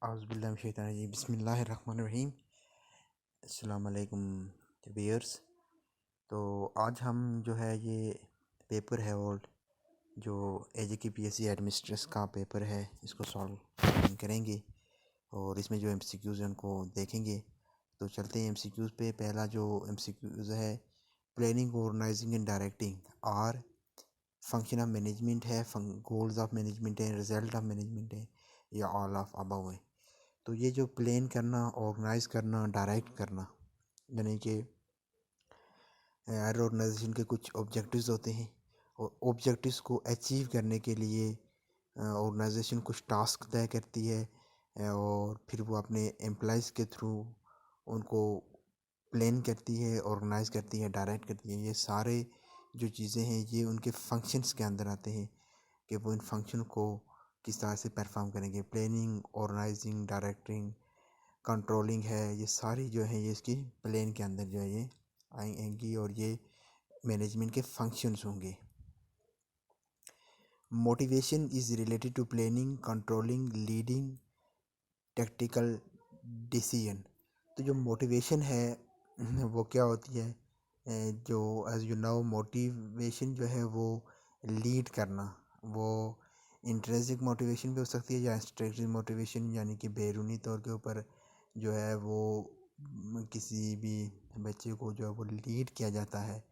औज़ुबिल्लाहि बिस्मिल्लाहिर्रहमानिर्रहीम। अस्सलाम वालेकुम व्यूअर्स। तो आज हम जो है ये पेपर है और जो एजेके पीएससी एडमिनिस्ट्रेस का पेपर है इसको सॉल्व करेंगे और इसमें जो एमसीक्यूज़ हैं उनको देखेंगे। तो चलते हैं एमसीक्यूज़ पे। पहला जो एमसीक्यूज़ है, planning, organising and directing are function of management है, गोल्स ऑफ मैनेजमेंट है, रिजल्ट ऑफ मैनेजमेंट है, या ऑल ऑफ अबव है। तो ये जो प्लान करना, ऑर्गेनाइज करना, डायरेक्ट करना, यानी कि हर ऑर्गेनाइजेशन के कुछ ऑब्जेक्टिव्स होते हैं और ऑब्जेक्टिव्स को अचीव करने के लिए ऑर्गेनाइजेशन कुछ टास्क तय करती है और फिर वो अपने एम्प्लॉइज़ के थ्रू उनको प्लान करती है, ऑर्गेनाइज करती है, डायरेक्ट करती है। ये सारे जो चीज़ें हैं ये उनके फंक्शंस के अंदर आते हैं कि वो इन फंक्शन को किस तरह से परफॉर्म करेंगे। प्लानिंग, ऑर्गेनाइजिंग, डायरेक्टिंग, कंट्रोलिंग है, ये सारी जो है ये इसकी प्लान के अंदर जो है ये आएंगी और ये मैनेजमेंट के फंक्शंस होंगे। Motivation is related to planning, controlling, leading, tactical decision. तो जो मोटिवेशन है वो क्या होती है, जो एज यू नो मोटिवेशन जो है वो लीड करना, वो इंट्रिंसिक मोटिवेशन भी हो सकती है या एक्सट्रिंसिक मोटिवेशन, यानी कि बैरूनी तौर के ऊपर जो है वो किसी भी बच्चे को जो है वो लीड किया जाता है,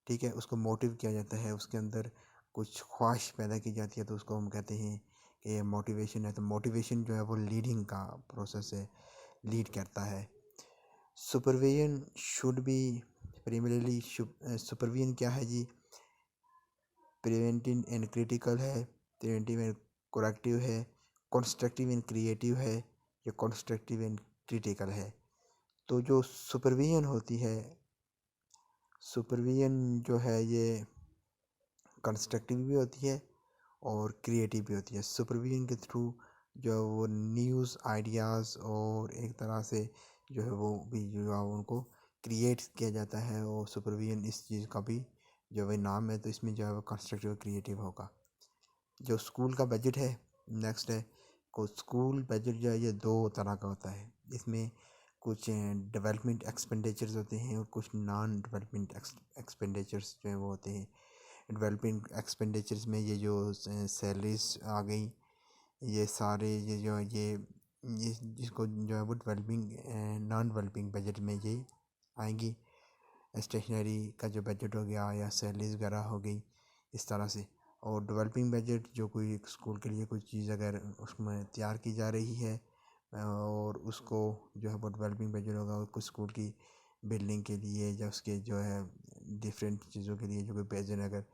ठीक है, उसको मोटिव किया जाता है, उसके अंदर कुछ ख्वाहिश पैदा की जाती है, तो उसको हम कहते हैं कि ये मोटिवेशन है। तो मोटिवेशन जो है वो लीडिंग का प्रोसेस है, लीड करता है। Supervision should be primarily, supervision क्या है जी, प्रिवेंटिव एंड क्रिटिकल है, प्रिवेंटिव एंड करेक्टिव है, कंस्ट्रक्टिव एंड क्रिएटिव है, या कंस्ट्रक्टिव एंड क्रिटिकल है। तो जो सुपरविजन होती है, सुपरविजन जो है ये कंस्ट्रक्टिव भी होती है और क्रिएटिव भी होती है। सुपरविजन के थ्रू जो वो न्यूज़ आइडियाज़ और एक तरह से जो है वो भी जो है उनको क्रिएट किया जाता है, और सुपरविजन इस चीज़ का भी जो है नाम है, तो इसमें जो है वो कंस्ट्रक्टिव क्रिएटिव होगा। जो स्कूल का बजट है, नेक्स्ट है, को स्कूल बजट जो है ये दो तरह का होता है। इसमें कुछ डेवलपमेंट एक्सपेंडिचर्स होते हैं और कुछ नॉन डेवलपमेंट एक्सपेंडिचर्स जो है वो होते हैं। डेवलपमेंट एक्सपेंडिचर्स में ये जो सैलरीज आ गई, ये सारे ये जो ये जिसको जो है वो डेवलपिंग नॉन डेवलपिंग बजट में ये आएंगी। स्टेशनरी का जो बजट हो गया या सैलरीज वगैरह हो गई, इस तरह से। और डेवलपिंग बजट जो कोई स्कूल के लिए कोई चीज़ अगर उसमें तैयार की जा रही है और उसको जो है वो डेवलपिंग बजट होगा, कुछ स्कूल की बिल्डिंग के लिए या उसके जो है डिफरेंट चीज़ों के लिए जो कोई पेजन अगर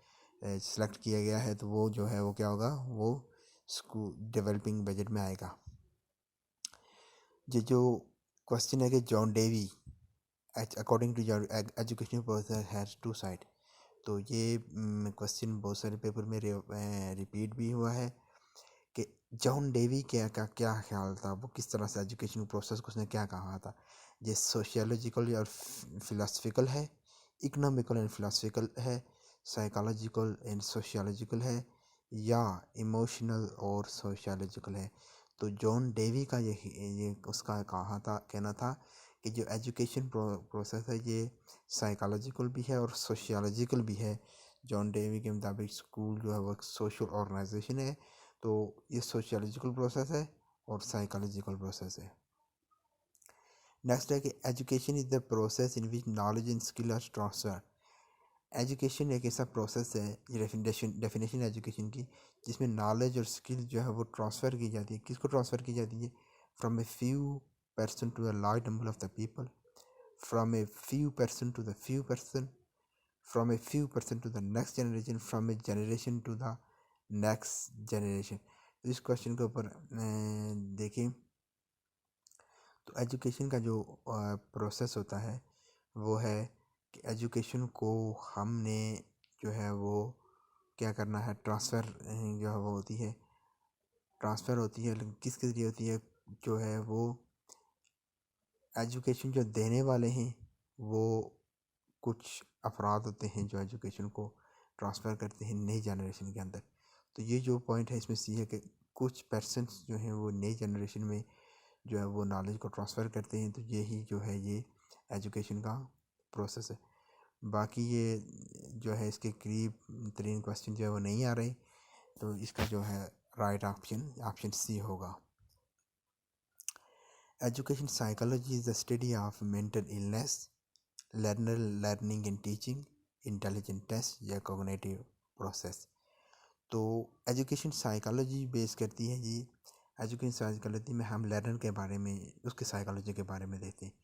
सेलेक्ट किया गया है, तो वो जो है वो क्या होगा, वो स्कूल डेवलपिंग बजट में आएगा। ये जो क्वेश्चन है कि John Dewey according to your educational process has two side. तो ये क्वेश्चन बहुत सारे पेपर में रिपीट भी हुआ है कि जॉन डेवी का क्या ख्याल था, वो किस तरह से एजुकेशन प्रोसेस को उसने क्या कहा था। ये सोशियोलॉजिकल या फिलोसफिकल है, इकोनॉमिकल एंड फिलोसफिकल है, साइकोलॉजिकल एंड सोशियोलॉजिकल है, या इमोशनल और सोशियोलॉजिकल है। तो जॉन डेवी का ये उसका कहना था कि जो एजुकेशन प्रोसेस है ये साइकोलॉजिकल भी है और सोशियोलॉजिकल भी है। जॉन डेवी के मुताबिक स्कूल जो है वो सोशल ऑर्गेनाइजेशन है, तो ये सोशियोलॉजिकल प्रोसेस है और साइकोलॉजिकल प्रोसेस है। नेक्स्ट है कि education is the process in which knowledge and skill are transfer. Education एक ऐसा प्रोसेस है, ये डेफिनेशन है एजुकेशन की, जिसमें नॉलेज और स्किल जो है वो ट्रांसफ़र की जाती है। किसको ट्रांसफ़र की जाती है? From a few person to the large number of the people, from a few person to the few person, from a few person to the next generation, from a generation to the next generation. तो इस question के ऊपर देखें तो education का जो process होता है वो है कि एजुकेशन को हमने जो है वो क्या करना है, ट्रांसफ़र जो है वो होती है, ट्रांसफ़र होती है, लेकिन किसके ज़रिए होती है, जो है वो एजुकेशन जो देने वाले हैं वो कुछ अफराद होते हैं जो एजुकेशन को ट्रांसफ़र करते हैं नई जनरेशन के अंदर। तो ये जो पॉइंट है इसमें सी है कि कुछ पर्सन्स जो हैं वो नई जनरेशन में जो है वो नॉलेज को ट्रांसफ़र करते हैं। तो यही जो है ये एजुकेशन का प्रोसेस है। बाकी ये जो है इसके करीब तरीन क्वेश्चन जो है वो नहीं आ रहे, तो इसका जो है राइट ऑप्शन सी होगा। Education psychology is the study of mental illness, learner learning and teaching, intelligent test या कोग्निटिव प्रोसेस। तो एजुकेशन साइकोलॉजी बेस करती है जी। एजुकेशन साइकोलॉजी में हम लर्नर के बारे में, उसके साइकोलॉजी के बारे में देखते हैं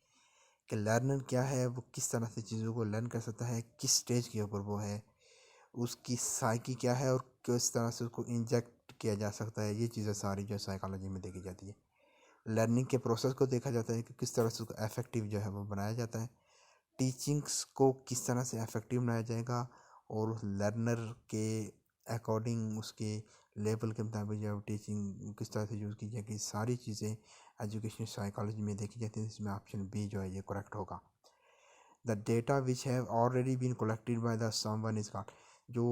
कि लर्नर क्या है, वो किस तरह से चीज़ों को लर्न कर सकता है, किस स्टेज के ऊपर वो है, उसकी साइकी क्या है और किस तरह से उसको इंजेक्ट किया जा सकता है। ये चीज़ें सारी जो साइकोलॉजी में देखी जाती है। लर्निंग के प्रोसेस को देखा जाता है कि किस तरह से उसको इफेक्टिव जो है वो बनाया जाता है। टीचिंग्स को किस तरह से इफेक्टिव बनाया जाएगा और उस लर्नर के अकॉर्डिंग उसके लेवल के मुताबिक जो टीचिंग किस तरह से यूज़ की जाएगी, सारी चीज़ें एजुकेशन साइकोलॉजी में देखी जाती हैं। इसमें ऑप्शन बी जो है ये करेक्ट होगा। The data which have already been collected by the someone is called. जो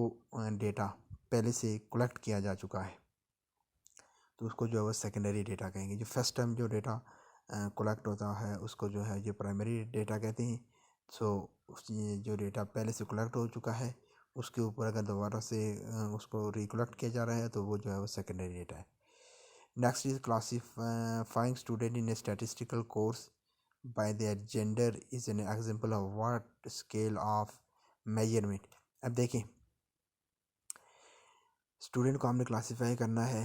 डेटा पहले से कलेक्ट किया जा चुका है तो उसको जो है वो सेकेंडरी डेटा कहेंगे। जो फर्स्ट टाइम जो डेटा कलेक्ट होता है उसको जो है ये प्राइमरी डेटा कहते हैं। सो ये जो डेटा पहले से कलेक्ट हो चुका है उसके ऊपर अगर दोबारा से उसको रिकलेक्ट किया जा रहा है तो वो जो है वो सेकेंडरी डेटा है। Next is classifying student in A statistical course buy their gender is an example of what scale of measurement. अब देखें, स्टूडेंट को हमने क्लासीफाई करना है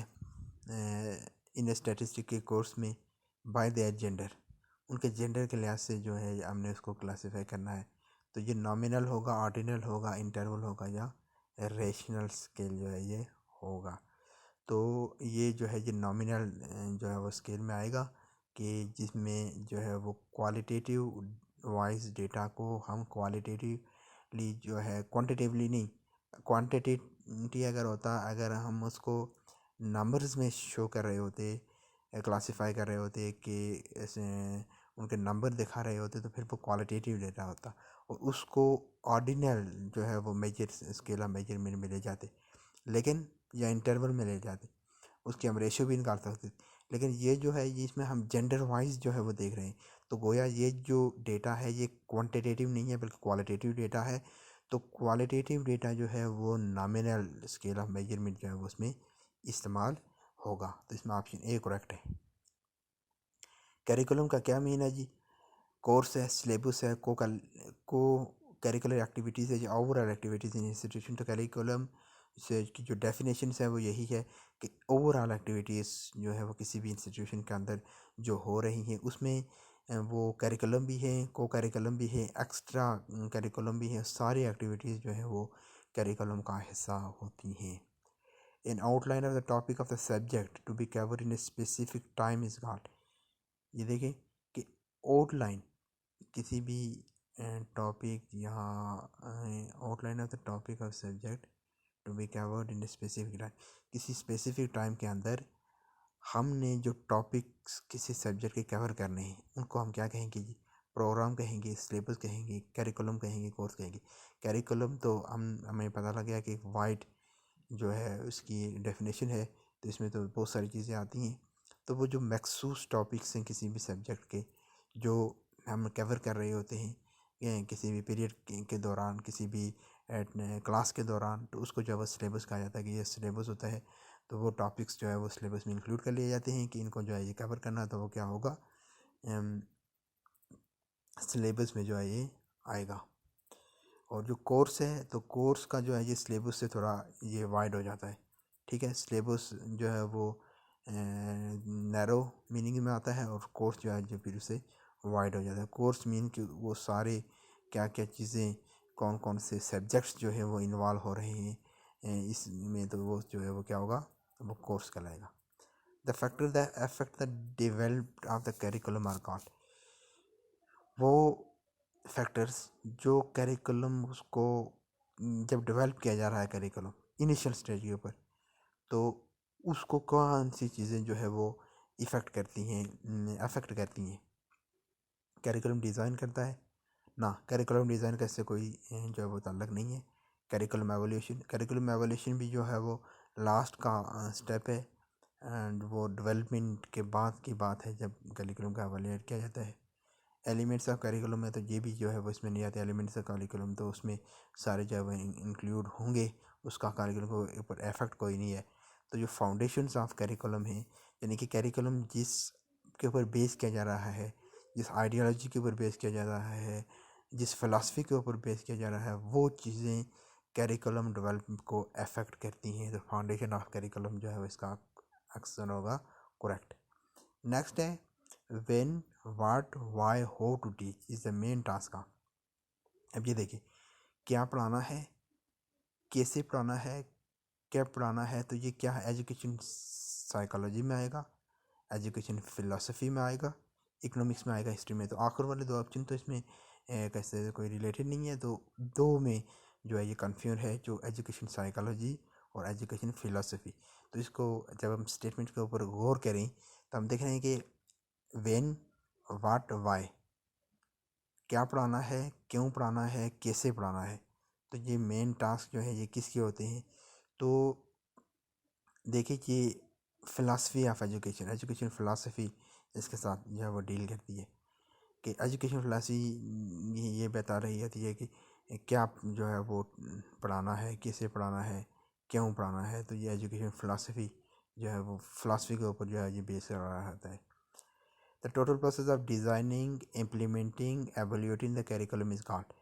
इन स्टैटिस्टिक के कोर्स में बाय देयर जेंडर, उनके जेंडर के लिहाज से जो है हमने उसको क्लासीफाई करना है। तो ये नॉमिनल होगा, ऑर्डिनल होगा, इंटरवल होगा या रेशनल स्केल जो है ये होगा। तो ये जो है ये नॉमिनल जो है वो स्केल में आएगा कि जिसमें जो है वो क्वालिटेटिव वाइज डेटा को हम क्वालिटेटिवली जो है क्वांटिटेटिवली नहीं, क्वांटिटी अगर होता, अगर हम उसको नंबर्स में शो कर रहे होते, क्लासिफाई कर रहे होते कि ऐसे उनके नंबर दिखा रहे होते तो फिर वो क्वालिटेटिव डेटा होता और उसको ऑर्डिनल जो है वो मेजर स्केल ऑफ मेजरमेंट में ले जाते, लेकिन या इंटरवल में ले जाते, उसकी हम रेशियो भी निकाल सकते। लेकिन ये जो है ये इसमें हम जेंडर वाइज जो है वो देख रहे हैं, तो गोया ये जो डेटा है ये क्वांटिटेटिव नहीं है बल्कि क्वालिटेटिव डेटा है। तो क्वालिटेटिव डेटा जो है वो नॉमिनल स्केल ऑफ मेजरमेंट जो है वो उसमें इस्तेमाल होगा। तो इसमें ऑप्शन ए करेक्ट है। करिकुलम का क्या मीन है जी? कोर्स है, सिलेबस है, को करिकुलर एक्टिविटीज़ है, जो ओवरऑल एक्टिविटीज़ इन इंस्टीट्यूशन। तो करिकुलम से की जो डेफिनेशन है वो यही है कि ओवरऑल एक्टिविटीज़ जो है वो किसी भी इंस्टीट्यूशन के अंदर जो हो रही हैं उसमें वो करिकुलम भी है, को करिकुलम भी है, एक्स्ट्रा करिकुलम भी है, सारी एक्टिविटीज़ जो है वो करिकुलम का हिस्सा होती हैं। An outline of the topic of the subject to be covered in a specific time is called. ये देखें कि आउटलाइन किसी भी टॉपिक यहाँ outline of the topic of subject to be covered in specific time, किसी specific time के अंदर हमने जो टॉपिक्स किसी सब्जेक्ट के कवर करने हैं उनको हम क्या कहेंगे जी? प्रोग्राम कहेंगे, सिलेबस कहेंगे, करिकुलम कहेंगे, कोर्स कहेंगे। करिकुलम तो हमें पता लग गया कि एक वाइड जो है उसकी डेफिनेशन है, तो इसमें तो बहुत सारी चीज़ें आती हैं। तो वो जो मखसूस टॉपिक्स हैं किसी भी सब्जेक्ट के जो हम कवर कर रहे होते हैं किसी भी पीरियड के दौरान, किसी भी क्लास के दौरान, तो उसको जो है सिलेबस कहा जाता है कि ये सिलेबस होता है। तो वो टॉपिक्स जो है वो सिलेबस में इंक्लूड कर लिए जाते हैं कि इनको जो है ये कवर करना है, तो वो क्या होगा सिलेबस में जो है ये आएगा। और जो कोर्स है तो कोर्स का जो है ये सिलेबस से थोड़ा ये वाइड हो जाता है, ठीक है। सिलेबस जो है वो नैरो मीनिंग में आता है और कोर्स जो है जो फिर उससे वाइड हो जाता है। कोर्स मीन कि वो सारे क्या क्या चीज़ें, कौन कौन से सब्जेक्ट्स जो है वो इन्वॉल्व हो रहे हैं इसमें, तो वो जो है वो क्या होगा, वो कोर्स कहलाएगा। The factor the affect the develop of the curriculum are called. वो फैक्टर्स जो करिकुलम उसको जब डेवलप किया जा रहा है करिकुलम इनिशियल स्टेज के ऊपर, तो उसको कौन सी चीज़ें जो है वो इफ़ेक्ट करती हैं, अफेक्ट करती हैं। करिकुलम डिज़ाइन करता है ना, करिकुलम डिज़ाइन का इससे कोई जो है वो ताल्लुक नहीं है। करिकुलम एवोल्यूशन भी जो है वो लास्ट का स्टेप है एंड वो डेवलपमेंट के बाद की बात है जब करिकुलम का एवेलुएट किया जाता है। एलिमेंट्स ऑफ करिकुलम में तो ये भी जो है वो इसमें नहीं आते। एलिमेंट्स ऑफ करिकुलम तो उसमें सारे जो है वो इंक्लूड होंगे, उसका करिकुलम के ऊपर इफेक्ट कोई नहीं है। तो जो फाउंडेशंस ऑफ करिकुलम है, यानी कि करिकुलम जिस के ऊपर बेस किया जा रहा है, जिस आइडियोलॉजी के ऊपर बेस किया जा रहा है, जिस फ़िलासफ़ी के ऊपर बेस किया जा रहा है, वो चीज़ें करिकुलम डेवलपमेंट को अफेक्ट करती हैं। तो फाउंडेशन ऑफ करिकुलम जो है वो इसका अक्सर होगा करेक्ट। नेक्स्ट है when, what, why, how to teach is the main task. अब ये देखिए, क्या पढ़ाना है, कैसे पढ़ाना है, क्या पढ़ाना है, तो ये क्या है, एजुकेशन साइकोलॉजी में आएगा, एजुकेशन फ़िलासफ़ी में आएगा, इकोनॉमिक्स में आएगा, हिस्ट्री में। तो आखिर वाले दो ऑप्शन तो इसमें कैसे कोई रिलेटेड नहीं है। तो दो में जो है ये कन्फ्यूज है, जो एजुकेशन साइकोलॉजी और एजुकेशन फ़िलासफ़ी। तो इसको जब हम स्टेटमेंट के ऊपर गौर करें तो हम देख रहे हैं कि व्हेन, व्हाट, व्हाई, क्या पढ़ाना है, क्यों पढ़ाना है, कैसे पढ़ाना है। तो ये मेन टास्क जो है ये किसके होते हैं। तो देखिए कि philosophy of education, education philosophy इसके साथ जो है वो डील करती है कि एजुकेशन फ़िलासफ़ी ये बता रही होती है कि क्या जो है वो पढ़ाना है, कैसे पढ़ाना है, क्यों पढ़ाना है। तो ये एजुकेशन फ़िलासफ़ी जो है वो फ़िलासफ़ी के ऊपर जो है ये बेस कर रहा होता है। The total process of designing, implementing, evaluating the curriculum is called.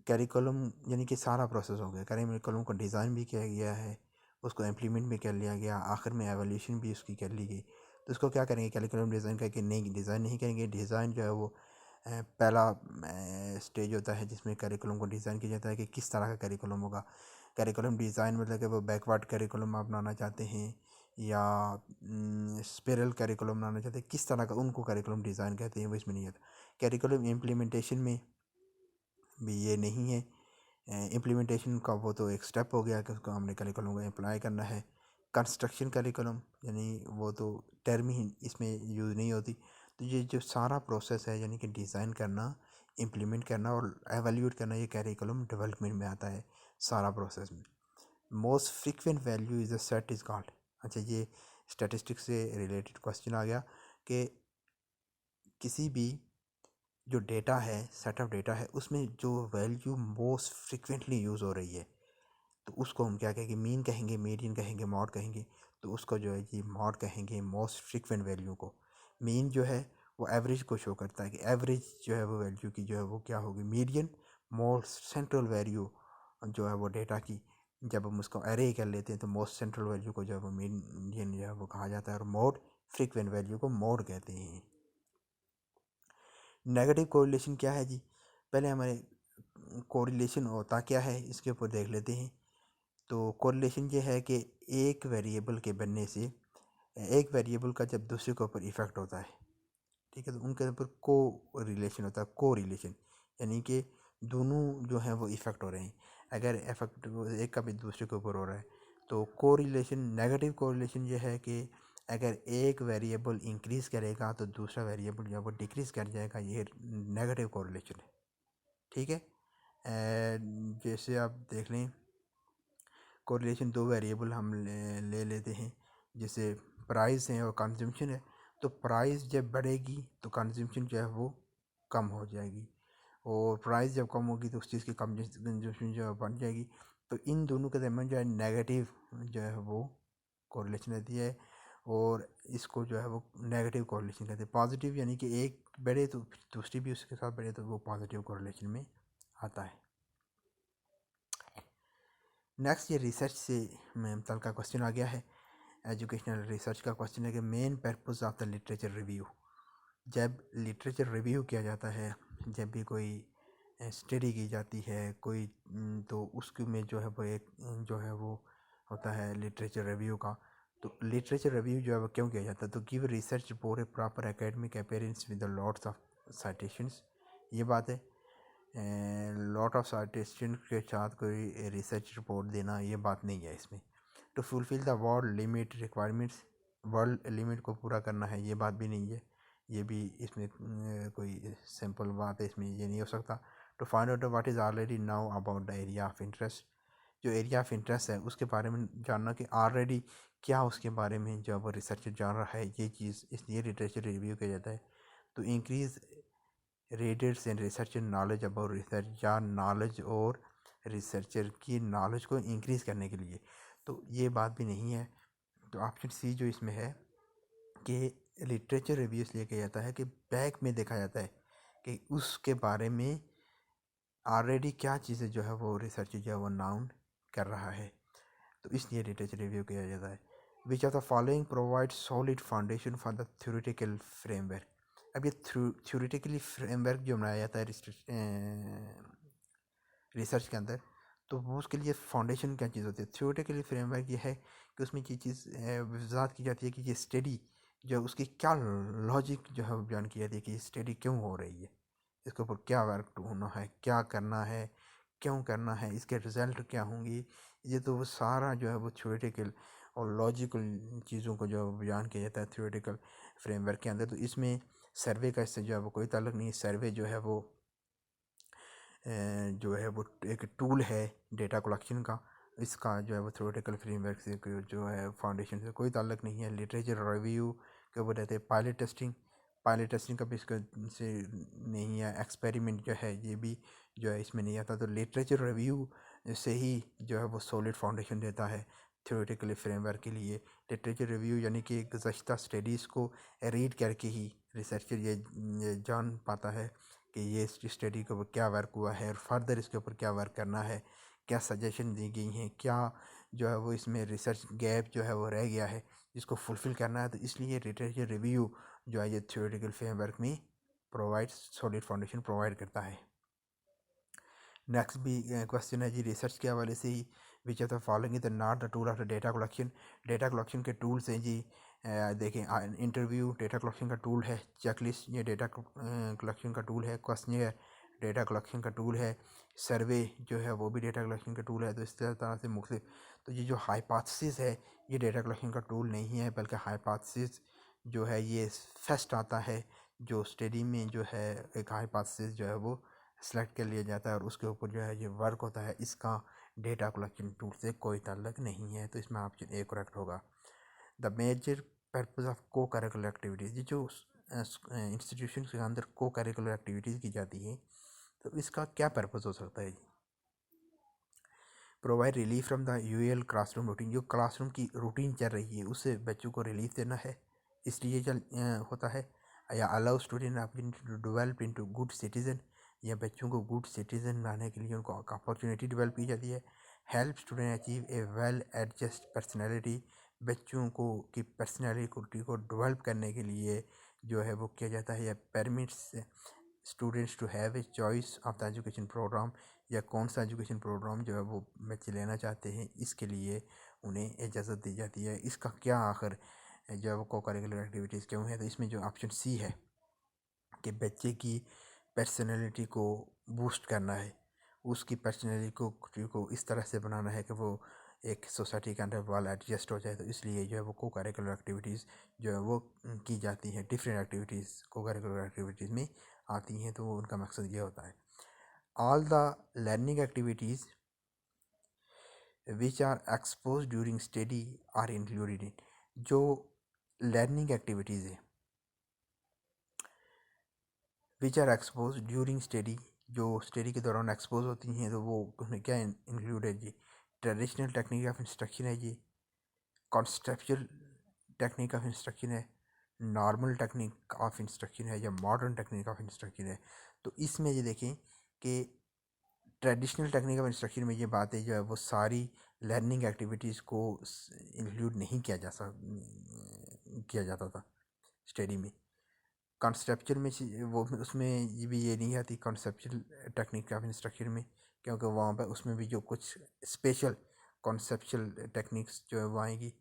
Curriculum यानी कि सारा प्रोसेस हो गया, करिकुलम को डिज़ाइन भी किया गया है, उसको इम्प्लीमेंट भी कर लिया गया, आखिर में एवोल्यूशन भी उसकी कर ली गई। तो उसको क्या करेंगे, करिकुलम डिज़ाइन करके नहीं, डिज़ाइन नहीं करेंगे। डिज़ाइन जो है वो पहला स्टेज होता है जिसमें करिकुलम को डिज़ाइन किया जाता है कि किस तरह का करिकुलम होगा। करिकुलम डिज़ाइन मतलब कि वो बैकवर्ड करिकुलम आप बनाना चाहते हैं या स्पिरल करिकुलम बनाना चाहते हैं, किस तरह का उनको करिकुलम डिज़ाइन कहते हैं, वो इसमें नहीं आता। करिकुलम इम्प्लीमेंटेशन में भी ये नहीं है। इम्प्लीमेंटेशन का वो तो एक स्टेप हो गया कि उसको हमने करिकुलम को अप्लाई करना है। कंस्ट्रक्शन करिकुलम यानी वो तो टर्म ही इसमें यूज़ नहीं होती। तो ये जो सारा प्रोसेस है यानी कि डिज़ाइन करना, इम्प्लीमेंट करना और एवेल्यूएट करना, ये करिकुलम डेवलपमेंट में आता है सारा प्रोसेस में। Most frequent value is a set is called. अच्छा, ये स्टैटिस्टिक्स से रिलेटेड क्वेश्चन आ गया कि किसी भी जो डेटा है, सेट ऑफ डेटा है, उसमें जो वैल्यू मोस्ट फ्रिक्वेंटली यूज़ हो रही है तो उसको हम क्या कहेंगे, मीन कहेंगे, मीडियन कहेंगे, मॉड कहेंगे। तो उसको जो है ये मॉड कहेंगे मोस्ट फ्रिक्वेंट वैल्यू को। मीन जो है वो एवरेज को शो करता है कि एवरेज जो है वो वैल्यू की जो है वो क्या होगी, मीडियन। मोस्ट सेंट्रल वैल्यू जो है वो डेटा की, जब हम उसको एरे कर लेते हैं तो मोस्ट सेंट्रल वैल्यू को जो है वो मीडियन जो है वो कहा जाता है, और मोड फ्रिक्वेंट वैल्यू को मोड कहते हैं। नेगेटिव कोरिलेशन क्या है जी, पहले हमारे कोरिलेशन होता क्या है इसके ऊपर देख लेते हैं। तो कोरिलेशन ये है कि एक वेरिएबल के बनने से, एक वेरिएबल का जब दूसरे के ऊपर इफ़ेक्ट होता है, ठीक है, तो उनके ऊपर को रिलेशन होता है, को रिलेशन, यानी कि दोनों जो हैं वो इफ़ेक्ट हो रहे हैं। अगर इफेक्ट एक का भी दूसरे के ऊपर हो रहा है तो को रिलेशन। नेगेटिव कोरिलेशन ये है कि अगर एक वेरिएबल इंक्रीज़ करेगा तो दूसरा वेरिएबल जो है वो डिक्रीज़ कर जाएगा, ये नेगेटिव कोरिलेशन है। ठीक है, जैसे आप देख लें, कोरिलेशन दो वेरिएबल हम ले लेते हैं, जैसे प्राइस है और कंजम्पशन है। तो प्राइस जब बढ़ेगी तो कंजम्पशन जो है वो कम हो जाएगी, और प्राइस जब कम होगी तो उस चीज़ की कंजम्पशन जो है बढ़ जाएगी। तो इन दोनों के दरमियान जो है नेगेटिव जो है वो कोरिलेशन रहती है, और इसको जो है वो नेगेटिव कोरिलेशन कहते हैं। पॉजिटिव यानी कि एक बढ़े तो दूसरी भी उसके साथ बढ़े तो वो पॉजिटिव कोरिलेशन में आता है। नेक्स्ट, ये रिसर्च से मुतल्लिक़ का क्वेश्चन आ गया है, एजुकेशनल रिसर्च का क्वेश्चन है कि main purpose of the literature review. जब लिटरेचर रिव्यू किया जाता है, जब भी कोई स्टडी की जाती है कोई, तो उसके में जो है वो एक जो है वो होता है लिटरेचर रिव्यू का। तो लिटरेचर रिव्यू जो है वो क्यों किया जाता है, तो give research report A proper academic appearance with the lots of citations, ये बात है। लॉट ऑफ साइटेशन के साथ कोई रिसर्च रिपोर्ट देना, ये बात नहीं है इसमें। To fulfil the world limit requirements, world limit को पूरा करना है, ये बात भी नहीं है। ये भी इसमें कोई सिंपल बात है, इसमें ये नहीं हो सकता। To find out what is already now about the area of interest, जो एरिया ऑफ इंटरेस्ट है उसके बारे में जानना कि ऑलरेडी क्या उसके बारे में जो वो रिसर्चर जान रहा है, ये चीज़ इसलिए लिटरेचर रिव्यू किया जाता है। तो increase readers and researcher knowledge about research, या नॉलेज और रिसर्चर की नॉलेज को इंक्रीज़ करने के लिए। तो ये बात भी नहीं है। तो ऑप्शन सी जो इसमें है कि लिटरेचर रिव्यू इसलिए किया जाता है कि बैक में देखा जाता है कि उसके बारे में ऑलरेडी क्या चीज़ें जो है वो रिसर्च जो है वो नाउन कर रहा है। तो इसलिए लिटरेचर रिव्यू किया जाता है। विच of the following provide solid foundation for the theoretical framework. अब ये थ्योरेटिकली फ्रेमवर्क जो बनाया जाता है रिसर्च के अंदर, तो वो उसके लिए फाउंडेशन क्या चीज़ होती है। थ्योरेटिकली फ्रेमवर्क ये है कि उसमें ये चीज़ वजाहत की जाती है कि ये स्टडी जो है उसकी क्या लॉजिक जो है वो बयान की जाती है कि ये स्टडी क्यों हो रही है, इसके ऊपर क्या वर्क होना है, क्या करना है, क्यों करना है, इसके रिज़ल्ट क्या होंगी। ये तो वो सारा जो है वो थ्योरेटिकल और लॉजिकल चीज़ों को जो बयान किया जाता है थ्योरेटिकल फ्रेमवर्क के अंदर। तो इसमें सर्वे का इससे जो है वो कोई ताल्लुक नहीं है। सर्वे जो है वो एक टूल है डेटा कलेक्शन का। इसका जो है वो थ्योरेटिकल फ्रेमवर्क से जो है फाउंडेशन से कोई ताल्लुक नहीं है। लिटरेचर रिव्यू के ऊपर रहते हैं पायलट टेस्टिंग का भी इसका से नहीं है। एक्सपेरिमेंट जो है ये भी जो है इसमें नहीं आता। तो लिटरेचर रिव्यू से ही जो है वो सॉलिड फाउंडेशन देता है थ्योरेटिकल फ्रेमवर्क के लिए। लिटरेचर रिव्यू यानी कि गुज़श्ता स्टडीज़ को रीड करके ही रिसर्चर ये जान पाता है कि ये स्टडी के ऊपर क्या वर्क हुआ है और फर्दर इसके ऊपर क्या वर्क करना है, क्या सजेशन दी गई हैं, क्या जो है वो इसमें रिसर्च गैप जो है वो रह गया है जिसको फुलफ़िल करना है। तो इसलिए लिटरेचर रिव्यू जो है ये थ्योरेटिकल फ्रेमवर्क में प्रोवाइड सॉलिड फाउंडेशन प्रोवाइड करता है। नेक्स्ट भी क्वेश्चन है जी रिसर्च के हवाले से ही। Which of the following is not the tool of the data collection. Data collection के टूल्स हैं जी। देखें, इंटरव्यू डेटा कलेक्शन का टूल है। चेकलिस्ट ये डेटा कलेक्शन का टूल है। क्वेश्चनियर डेटा कलेक्शन का टूल है। सर्वे जो है वो भी डेटा कलेक्शन का टूल है। तो इस तरह से मुख्तलिफ। तो ये जो हाइपोथेसिस है ये डेटा कलेक्शन का टूल नहीं है, बल्कि हाइपोथेसिस जो है ये फर्स्ट आता है जो स्टडी में जो है एक हाइपोथेसिस जो है वो सेलेक्ट कर लिया जाता है और उसके ऊपर जो है ये वर्क होता है। इसका डेटा कलेक्शन टूल से कोई ताल्लुक नहीं है। तो इसमें ऑप्शन ए करेक्ट होगा। द मेजर पर्पज़ ऑफ को करिकुलर एक्टिविटीज़, ये जो इंस्टीट्यूशन के अंदर को करिकुलर एक्टिविटीज़ की जाती है तो इसका क्या पर्पज़ हो सकता है जी। Provide relief from the usual classroom routine, जो क्लासरूम की रूटीन चल रही है उससे बच्चों को रिलीफ देना है, इसलिए होता है। या allow student to develop into good citizen, या बच्चों को गुड सिटीजन बनाने के लिए उनको अपॉर्चुनिटी डेवलप की जाती है। Help student achieve a well adjust personality, बच्चों को की पर्सनैलिटी को डेवलप करने के लिए जो है वो किया जाता है। या permits students to have a choice of the education programme, या कौन सा एजुकेशन प्रोग्राम जो है वो बच्चे लेना चाहते हैं इसके लिए उन्हें इजाज़त दी जाती है। इसका क्या आखिर जो है वो को करिकुलर एक्टिविटीज़ क्यों है। तो इसमें जो ऑप्शन सी है कि बच्चे की पर्सनैलिटी को बूस्ट करना है, उसकी पर्सनैलिटी को इस तरह से बनाना है कि वो एक सोसाइटी के अंदर वाल एडजस्ट हो जाए। तो इसलिए जो है वो को करिकुलर एक्टिविटीज़ जो है वो की जाती हैं। डिफरेंट एक्टिविटीज़ को करिकुलर एक्टिविटीज़ में आती हैं, तो उनका मकसद ये होता है। All the learning activities which are expose during study are included in, जो लर्निंग एक्टिविटीज़ है which are expose during study, जो स्टडी के दौरान एक्सपोज होती हैं, तो वो उसमें क्या इंक्लूड है जी। ट्रेडिशनल टेक्निक ऑफ इंस्ट्रक्शन है जी, कॉन्सेप्चुअल टेक्निक ऑफ इंस्ट्रक्शन है, नॉर्मल टेक्निक ऑफ इंस्ट्रक्शन है, या मॉडर्न टेक्निक ऑफ इंस्ट्रक्शन है। तो इसमें ये देखें कि ट्रेडिशनल टेक्निक ऑफ इंस्ट्रक्शन में ये बात है जो है वो सारी लर्निंग एक्टिविटीज़ को इंक्लूड नहीं किया जाता था स्टडी में। कॉन्सेप्चुअल में वो उसमें ये भी ये नहीं आती कॉन्सेप्चुअल टेक्निक ऑफ इंस्ट्रक्शन में, क्योंकि वहाँ पर उसमें भी जो कुछ स्पेशल कॉन्सेप्चुअल टेक्निक्स जो है वो आएंगी,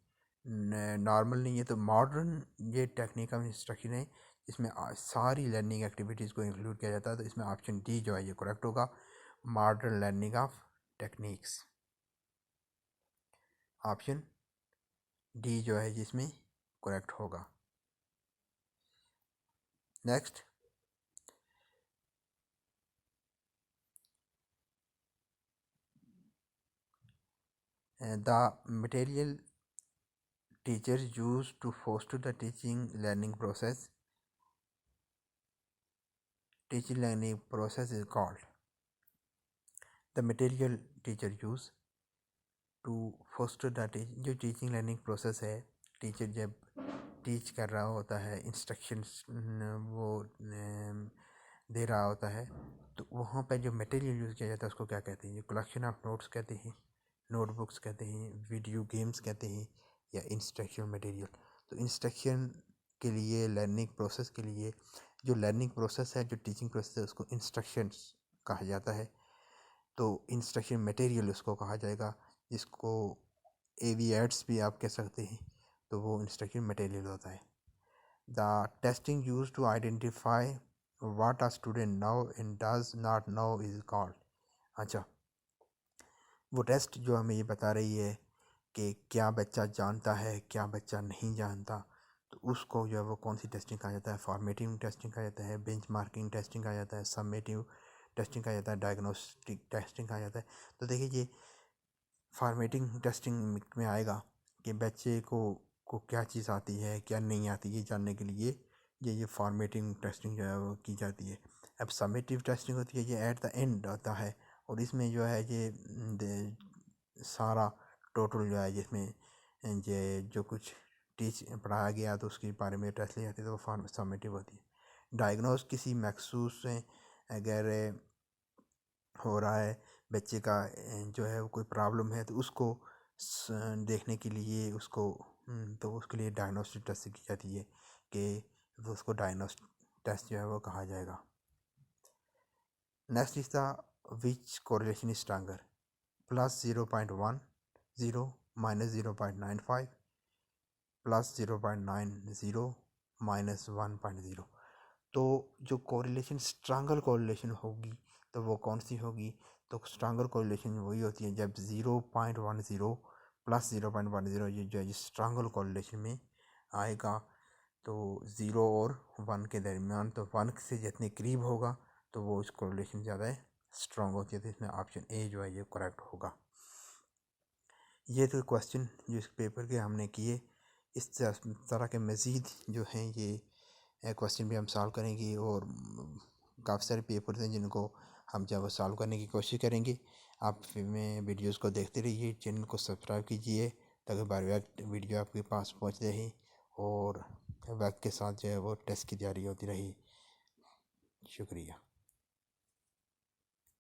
नॉर्मल नहीं है। तो मॉडर्न ये टेक्निक ऑफ इंस्ट्रक्शन है इसमें सारी लर्निंग एक्टिविटीज़ को इंक्लूड किया जाता है। तो इसमें ऑप्शन डी जो है ये करेक्ट होगा, modern learning of techniques. Option D जो है जिसमें करेक्ट होगा। Next, the material teachers use to foster the teaching learning process. Teaching learning process is called the material teacher use to foster the जो teaching learning process है, teacher जब teach कर रहा होता है, इंस्ट्रक्शंस वो दे रहा होता है, तो वहाँ पर जो मटेरियल यूज़ किया जाता है उसको क्या कहते हैं? ये कलेक्शन ऑफ नोट्स कहते हैं, नोटबुक्स कहते हैं, वीडियो गेम्स कहते हैं, या इंस्ट्रक्शन मटेरियल। तो इंस्ट्रक्शन के लिए, लर्निंग प्रोसेस के लिए, जो लर्निंग प्रोसेस है, जो टीचिंग प्रोसेस है, उसको इंस्ट्रक्शंस कहा जाता है। तो इंस्ट्रक्शन मटेरियल उसको कहा जाएगा, जिसको AVATs भी आप कह सकते हैं। तो वो इंस्ट्रक्शन मटेरियल होता है। The testing use to identify what a student know and does not know is called. अच्छा, वो टेस्ट जो हमें ये बता रही है कि क्या बच्चा जानता है, क्या बच्चा नहीं जानता, तो उसको जो है वो कौन सी टेस्टिंग कहा जाता है? फॉर्मेटिव टेस्टिंग कहा जाता है, बेंचमार्किंग टेस्टिंग कहा जाता है, समेटिव टेस्टिंग कहा जाता है, डायग्नोस्टिक टेस्टिंग कहा जाता है। तो देखिए, ये फॉर्मेटिंग टेस्टिंग में आएगा कि बच्चे को क्या चीज़ आती है, क्या नहीं आती, ये जानने के लिए ये फॉर्मेटिंग टेस्टिंग जो है वो की जाती है। अब समेटिव टेस्टिंग होती है, ये एट द एंड आता है, और इसमें जो है ये सारा टोटल जो है, जिसमें ये जो कुछ टीच पढ़ाया गया तो उसके बारे में टेस्ट ली जाती है, तो वो समेटिव होती है। डायग्नोस किसी मखसूस से अगर हो रहा है बच्चे का, जो है वो कोई प्रॉब्लम है, तो उसको देखने के लिए उसको तो उसके लिए डायग्नोस्टिक टेस्ट की जाती है कि वो उसको डायग्नोस्टिक टेस्ट जो है वो कहा जाएगा। Next is the which correlation is stronger, +0.10 -0.95 +0.90 -1.0। तो जो कोरिलेशन स्ट्रांगर कोरिलेशन होगी तो वो कौन सी होगी? तो स्ट्रांगर कोरिलेशन वही होती है जब 0.10 +0.10 ये जो है स्ट्रांगर कोरिलेशन में आएगा। तो 0 और 1 के दरमियान, तो 1 से जितने करीब होगा तो वो इस कोरिलेशन ज़्यादा स्ट्रॉन्ग होती है। तो इसमें ऑप्शन ए जो है ये करेक्ट होगा। ये तो क्वेश्चन जो इस पेपर के हमने किए, इस तरह के मज़ीद जो हैं ये क्वेश्चन भी हम सॉल्व करेंगे, और काफ़ी सारे पेपर्स हैं जिनको हम जब सॉल्व करने की कोशिश करेंगे। आप में वीडियोस को देखते रहिए, चैनल को सब्सक्राइब कीजिए ताकि बार बार वीडियो आपके पास पहुंच रहे, और वक्त के साथ जो है वो टेस्ट की तैयारी होती रही। शुक्रिया।